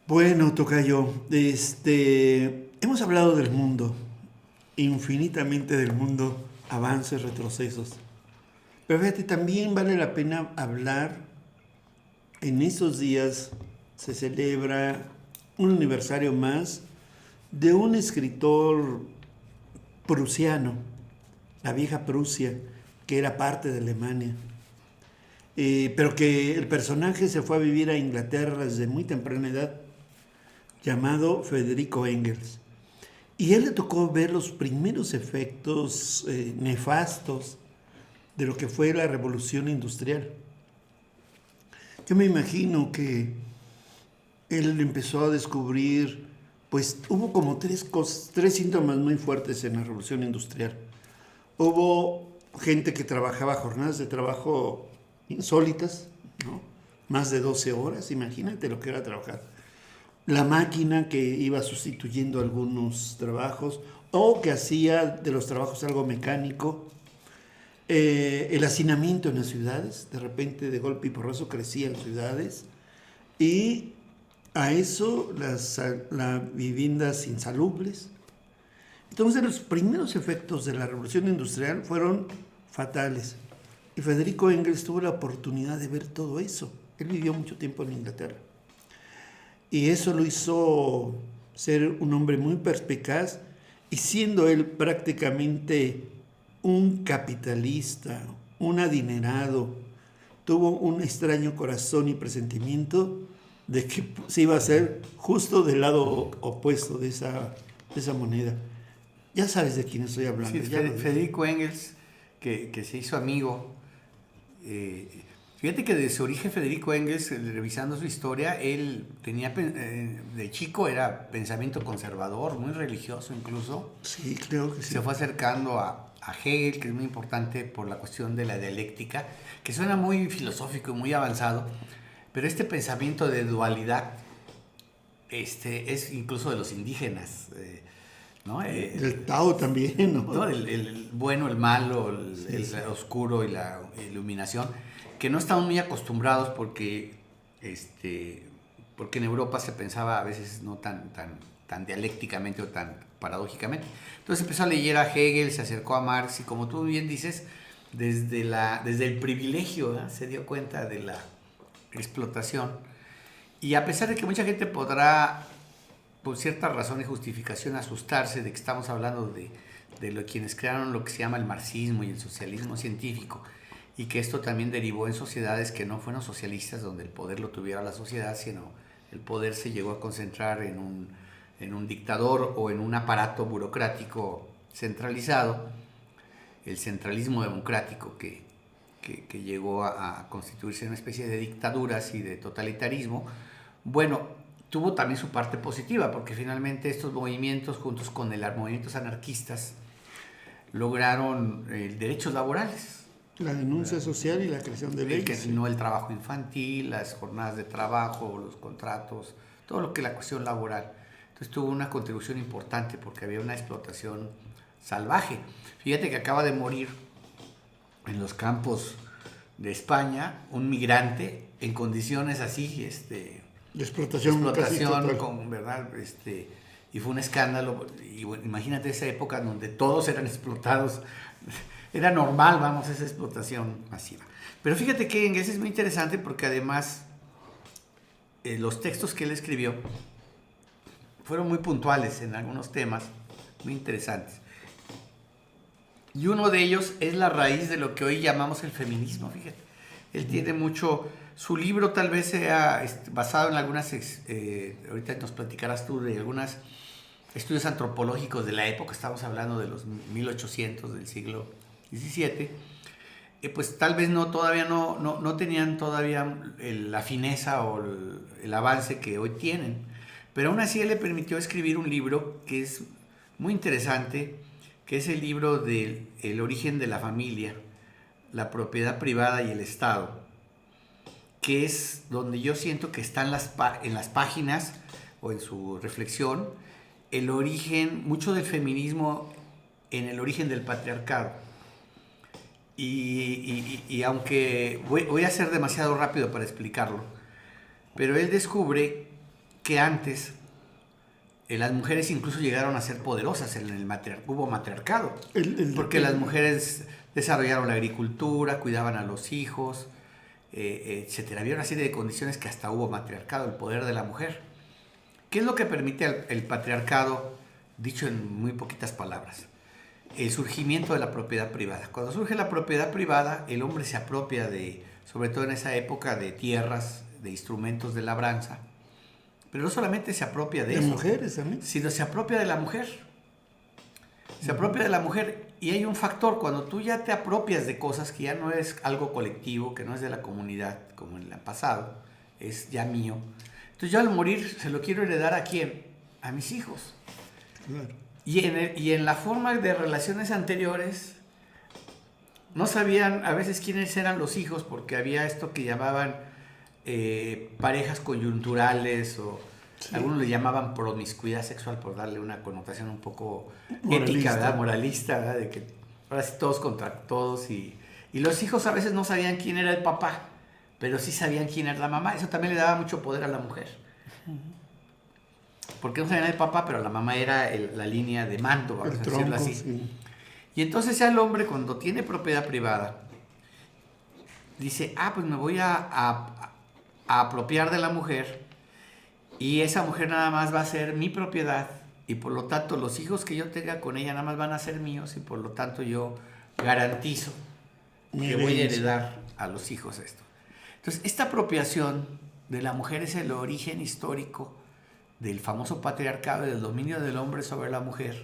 Bueno, tocayo, hemos hablado del mundo, infinitamente del mundo, avances, retrocesos. Pero fíjate, también vale la pena hablar, en esos días se celebra un aniversario más de un escritor prusiano, la vieja Prusia, que era parte de Alemania, pero que el personaje se fue a vivir a Inglaterra desde muy temprana edad, llamado Federico Engels. Y a él le tocó ver los primeros efectos nefastos de lo que fue la revolución industrial. Yo me imagino que él empezó a descubrir, pues hubo como tres síntomas muy fuertes en la revolución industrial. Hubo gente que trabajaba jornadas de trabajo insólitas, ¿no? Más de 12 horas, imagínate lo que era trabajar. La máquina que iba sustituyendo algunos trabajos o que hacía de los trabajos algo mecánico. El hacinamiento en las ciudades, de repente de golpe y porrazo crecían ciudades. Y a eso las viviendas insalubres. Entonces los primeros efectos de la revolución industrial fueron fatales. Y Federico Engels tuvo la oportunidad de ver todo eso. Él vivió mucho tiempo en Inglaterra. Y eso lo hizo ser un hombre muy perspicaz, y siendo él prácticamente un capitalista, un adinerado, tuvo un extraño corazón y presentimiento de que se iba a hacer justo del lado opuesto de esa moneda. Ya sabes de quién estoy hablando. Sí, Federico Engels, que se hizo amigo. Fíjate que de su origen Federico Engels, revisando su historia, él tenía, de chico era pensamiento conservador, muy religioso incluso. Sí, creo que sí. Se fue acercando a Hegel, que es muy importante por la cuestión de la dialéctica, que suena muy filosófico y muy avanzado, pero este pensamiento de dualidad es incluso de los indígenas, ¿no? El Tao también, ¿no? ¿No? El bueno, el malo, el oscuro y la iluminación, que no estaban muy acostumbrados porque en Europa se pensaba a veces no tan dialécticamente o tan paradójicamente. Entonces empezó a leer a Hegel, se acercó a Marx y, como tú bien dices, desde el privilegio, ¿no? Se dio cuenta de la explotación. Y a pesar de que mucha gente podrá, por cierta razón y justificación, asustarse de que estamos hablando de quienes crearon lo que se llama el marxismo y el socialismo científico, y que esto también derivó en sociedades que no fueron socialistas, donde el poder lo tuviera la sociedad, sino el poder se llegó a concentrar en un dictador o en un aparato burocrático centralizado, el centralismo democrático que llegó a constituirse en una especie de dictaduras y de totalitarismo. Bueno, tuvo también su parte positiva, porque finalmente estos movimientos, juntos con los movimientos anarquistas, lograron derechos laborales. La denuncia social y la creación de leyes. No el trabajo infantil, las jornadas de trabajo, los contratos, todo lo que es la cuestión laboral. Entonces tuvo una contribución importante porque había una explotación salvaje. Fíjate que acaba de morir en los campos de España un migrante en condiciones así, de explotación con, ¿verdad? Y fue un escándalo. Y bueno, imagínate esa época donde todos eran explotados. Era normal, vamos, esa explotación masiva. Pero fíjate que Engels es muy interesante porque además los textos que él escribió fueron muy puntuales en algunos temas muy interesantes. Y uno de ellos es la raíz de lo que hoy llamamos el feminismo, fíjate. Él tiene mucho... Su libro tal vez sea basado en algunas... ahorita nos platicarás tú de algunos estudios antropológicos de la época. Estamos hablando de los 1800 del siglo XVII. Pues tal vez todavía no tenían todavía la fineza o el avance que hoy tienen. Pero aún así él le permitió escribir un libro que es muy interesante, que es el libro de El origen de la familia, la propiedad privada y el Estado, que es donde yo siento que están en las páginas o en su reflexión el origen, mucho del feminismo en el origen del patriarcado. Y aunque voy a ser demasiado rápido para explicarlo, pero él descubre que antes las mujeres incluso llegaron a ser poderosas en el hubo matriarcado, porque las mujeres desarrollaron la agricultura, cuidaban a los hijos, etcétera. Había una serie de condiciones que hasta hubo matriarcado, el poder de la mujer. ¿Qué es lo que permite el patriarcado, dicho en muy poquitas palabras? El surgimiento de la propiedad privada. Cuando surge la propiedad privada, el hombre se apropia sobre todo en esa época, de tierras, de instrumentos de labranza, pero no solamente se apropia de eso, mujeres también, sino se apropia de la mujer. Se apropia de la mujer, y hay un factor: cuando tú ya te apropias de cosas que ya no es algo colectivo, que no es de la comunidad, como en el pasado, es ya mío. Entonces yo al morir se lo quiero heredar ¿a quién? A mis hijos. Claro. Y en la forma de relaciones anteriores, no sabían a veces quiénes eran los hijos, porque había esto que llamaban parejas coyunturales, o sí, algunos le llamaban promiscuidad sexual, por darle una connotación un poco ética, ¿verdad? Moralista, ¿verdad? De que ahora sí todos contra todos, y los hijos a veces no sabían quién era el papá, pero sí sabían quién era la mamá. Eso también le daba mucho poder a la mujer. Porque no sabían el papá, pero la mamá era la línea de mando, vamos a decirlo así. Sí. Y entonces ya el hombre, cuando tiene propiedad privada, dice, pues me voy a apropiar de la mujer, y esa mujer nada más va a ser mi propiedad, y por lo tanto los hijos que yo tenga con ella nada más van a ser míos, y por lo tanto yo garantizo que voy a heredar a los hijos esto. Entonces, esta apropiación de la mujer es el origen histórico del famoso patriarcado y del dominio del hombre sobre la mujer,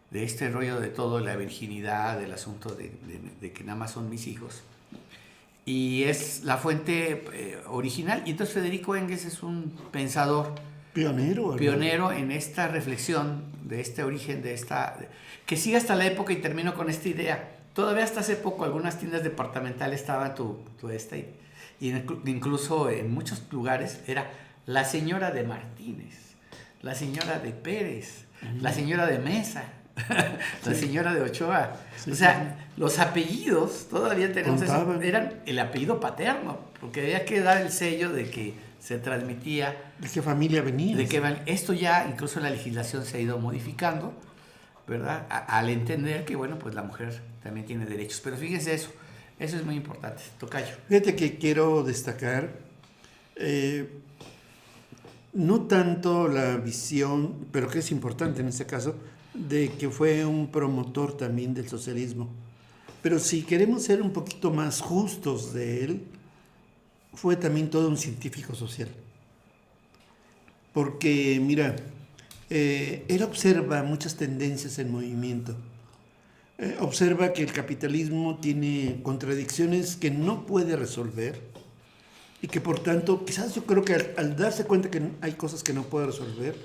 de este rollo de todo, la virginidad, del asunto de que nada más son mis hijos. Y es la fuente original. Y entonces Federico Engels es un pensador pionero en esta reflexión de este origen, que sigue hasta la época, y termino con esta idea. Todavía hasta hace poco algunas tiendas departamentales estaban y incluso en muchos lugares era la señora de Martínez, la señora de Pérez, la señora de Mesa, la señora de Ochoa. Sí, o sea, sí, los apellidos todavía tenemos eso, eran el apellido paterno, porque había que dar el sello de que se transmitía. ¿De qué familia venía? Esto ya, incluso la legislación se ha ido modificando, ¿verdad? Al entender que, bueno, pues la mujer también tiene derechos. Pero fíjense eso es muy importante, tocayo. Fíjate que quiero destacar, no tanto la visión, pero que es importante en este caso, de que fue un promotor también del socialismo. Pero si queremos ser un poquito más justos de él, fue también todo un científico social. Porque, mira, él observa muchas tendencias en movimiento. Observa que el capitalismo tiene contradicciones que no puede resolver, y que por tanto, quizás yo creo que al darse cuenta que hay cosas que no puede resolver,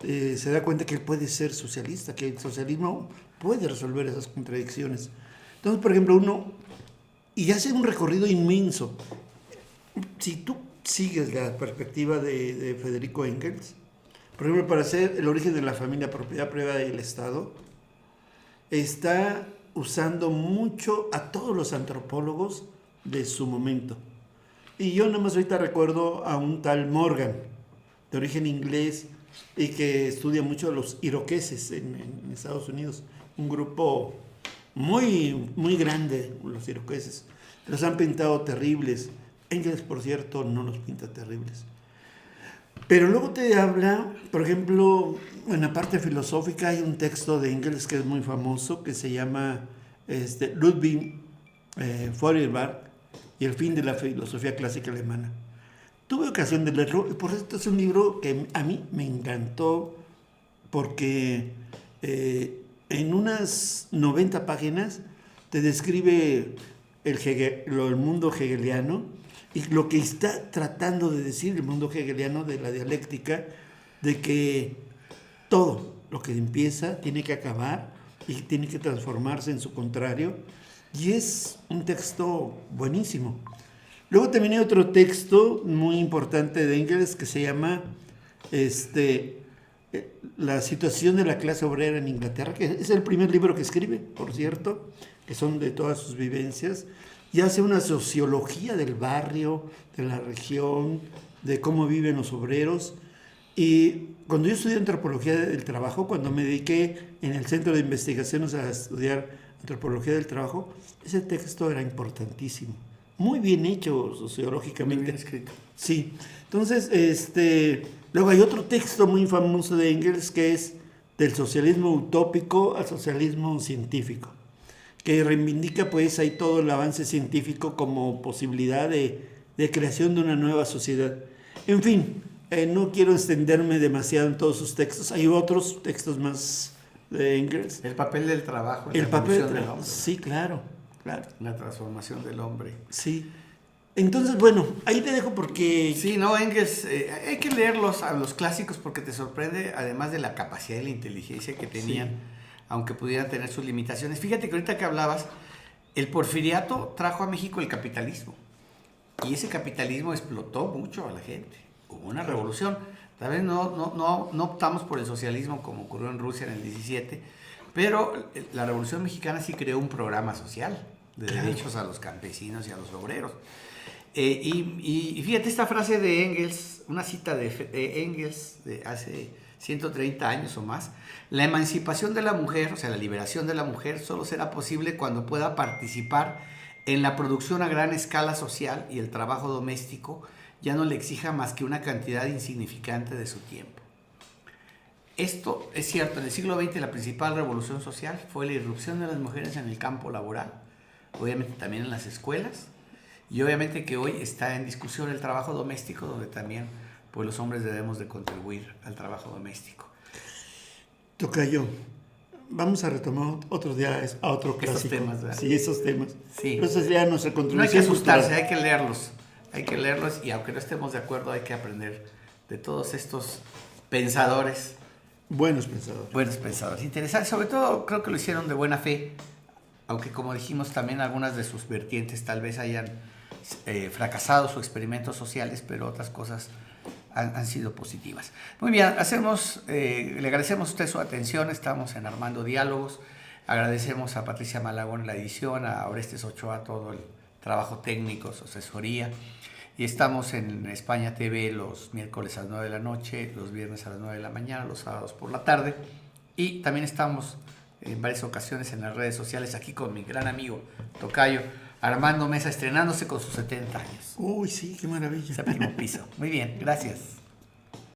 se da cuenta que él puede ser socialista, que el socialismo puede resolver esas contradicciones. Entonces, por ejemplo, y hace un recorrido inmenso. Si tú sigues la perspectiva de Federico Engels, por ejemplo, para hacer el origen de la familia, propiedad privada y el Estado, está usando mucho a todos los antropólogos de su momento. Y yo nada más ahorita recuerdo a un tal Morgan, de origen inglés, y que estudia mucho a los iroqueses en Estados Unidos, un grupo muy, muy grande, los iroqueses. Los han pintado terribles. Engels, por cierto, no los pinta terribles. Pero luego te habla, por ejemplo, en la parte filosófica hay un texto de Engels que es muy famoso, que se llama Ludwig Feuerbach y el fin de la filosofía clásica alemana. Tuve ocasión de leerlo, y por esto es un libro que a mí me encantó, porque en unas 90 páginas te describe el mundo hegeliano, y lo que está tratando de decir el mundo hegeliano de la dialéctica, de que todo lo que empieza tiene que acabar y tiene que transformarse en su contrario, y es un texto buenísimo. Luego también hay otro texto muy importante de Engels que se llama La situación de la clase obrera en Inglaterra, que es el primer libro que escribe, por cierto, que son de todas sus vivencias, y hace una sociología del barrio, de la región, de cómo viven los obreros, Y cuando yo estudié antropología del trabajo, cuando me dediqué en el centro de investigaciones a estudiar antropología del trabajo, ese texto era importantísimo. Muy bien hecho sociológicamente. Muy bien escrito. Sí. Entonces, luego hay otro texto muy famoso de Engels que es del socialismo utópico al socialismo científico, que reivindica pues ahí todo el avance científico como posibilidad de creación de una nueva sociedad. En fin, no quiero extenderme demasiado en todos sus textos. Hay otros textos más de Engels. El papel del trabajo, El la papel evolución del hombre. sí, claro, claro. La transformación del hombre. Sí. Entonces, bueno, ahí te dejo porque... Sí, no, Engels, hay que leerlos a los clásicos porque te sorprende, además de la capacidad y la inteligencia que tenían, sí, aunque pudieran tener sus limitaciones. Fíjate que ahorita que hablabas, el porfiriato trajo a México el capitalismo. Y ese capitalismo explotó mucho a la gente. Hubo una revolución. Tal vez no optamos por el socialismo como ocurrió en Rusia en el 17, pero la Revolución Mexicana sí creó un programa social de derechos a los campesinos y a los obreros. Y fíjate esta frase de Engels, una cita de Engels de hace 130 años o más: la emancipación de la mujer, o sea, la liberación de la mujer, solo será posible cuando pueda participar en la producción a gran escala social y el trabajo doméstico ya no le exija más que una cantidad insignificante de su tiempo. Esto es cierto, en el siglo XX la principal revolución social fue la irrupción de las mujeres en el campo laboral, obviamente también en las escuelas, y obviamente que hoy está en discusión el trabajo doméstico, donde también pues, los hombres debemos de contribuir al trabajo doméstico. Tocayo, vamos a retomar otro día a otro clásico. Esos temas, ¿verdad? Sí, esos temas. Sí. Pero esa sería nuestra contribución. No hay que asustarse, hay que leerlos. Hay que leerlos y aunque no estemos de acuerdo, hay que aprender de todos estos pensadores. Buenos pensadores. Buenos pensadores. Interesantes. Sobre todo creo que lo hicieron de buena fe, aunque como dijimos también algunas de sus vertientes tal vez hayan fracasado sus experimentos sociales, pero otras cosas han sido positivas. Muy bien, le agradecemos a usted su atención, estamos en Armando Diálogos, agradecemos a Patricia Malagón la edición, a Orestes Ochoa todo el trabajo técnico, su asesoría, y estamos en España TV los miércoles a las 9 de la noche, los viernes a las 9 de la mañana, los sábados por la tarde, y también estamos en varias ocasiones en las redes sociales aquí con mi gran amigo Tocayo Armando Mesa, estrenándose con sus 70 años. Uy, sí, qué maravilla. Séptimo piso. Muy bien, gracias.